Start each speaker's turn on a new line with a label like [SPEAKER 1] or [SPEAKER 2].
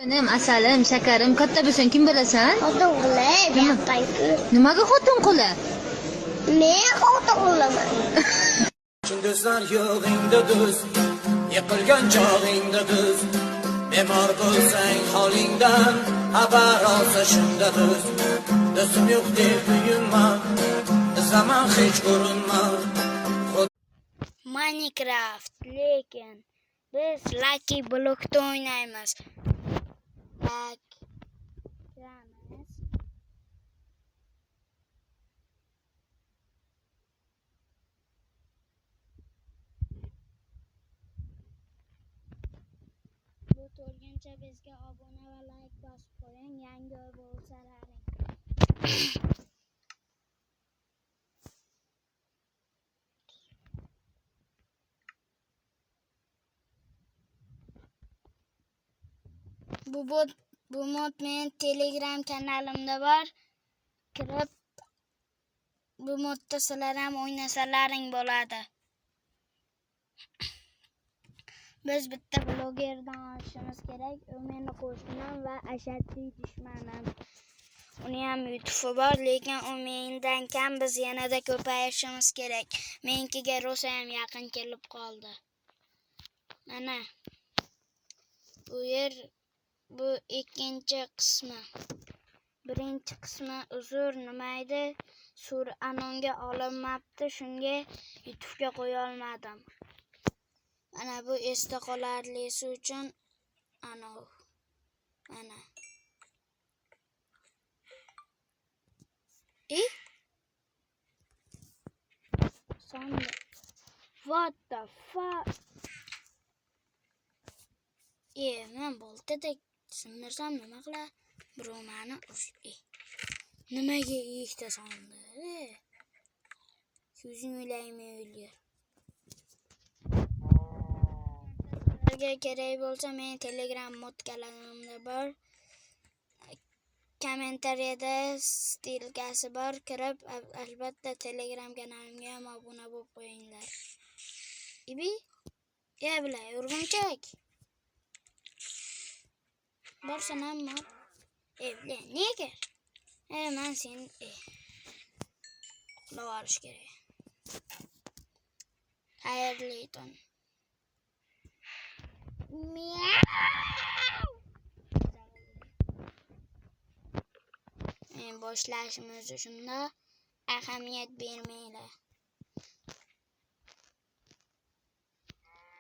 [SPEAKER 1] Benim asalim, shakarim, katta bo'lsang kim bo'lasan?
[SPEAKER 2] Xotin quli, deyapayku.
[SPEAKER 1] Nimaga xotin quli?
[SPEAKER 2] Men xotin qilaman.
[SPEAKER 3] Do'stlar yo'g'ingda do'st, yiqilgan chog'ingda do'st, bemor bo'lsang holingdan xabar olsa shunda do'st. Do'stim yo'q deb uyinma, izlama hech urinma.
[SPEAKER 4] Minecraft, lekin biz Lucky Block'da o'ynaymiz. Tak. Kiramiz. Bu to'lguncha bizga obuna va like bosib qo'ying, yangi bo'lsalaring. Bu mod men Telegram kanalimda bor. Kirib bu modda sizlar ham o'ynasalaring bo'ladi. Biz bitta blogerdan olishimiz kerak. U meni qo'shnim va ashaddiy dushmanim. Uni ham YouTube'i bor, lekin u mendan kam, biz yanada ko'payishimiz kerak. Menkiga rosa ham yaqin kelib qoldi. Mana bu ikkinchi qismi. Birinchi qismi uzr nima edi? Sur anonga olinmabdi, shunga YouTube'ga qo'ya olmadim. Mana bu esda qolarlisi uchun mana. Sonda. What the fuck? Men boltadek sindirsam nima qilar? Biromani nimaga ikkita sonda? Ko'zing o'ylaymi o'ylar. Sizlarga kerak bo'lsa, men Telegram mod kanalimda bor. Kommentariyada stilkasi bor. Kirib, albatta Telegram kanalimga ham obuna bo'lib qo'yinglar. Bilay, urg'unchak. Borsan hamma. Bilay, nega? Men sen qulab kerak. Xayrli tun. Men boshlashimiz shunda ahamiyat bermanglar.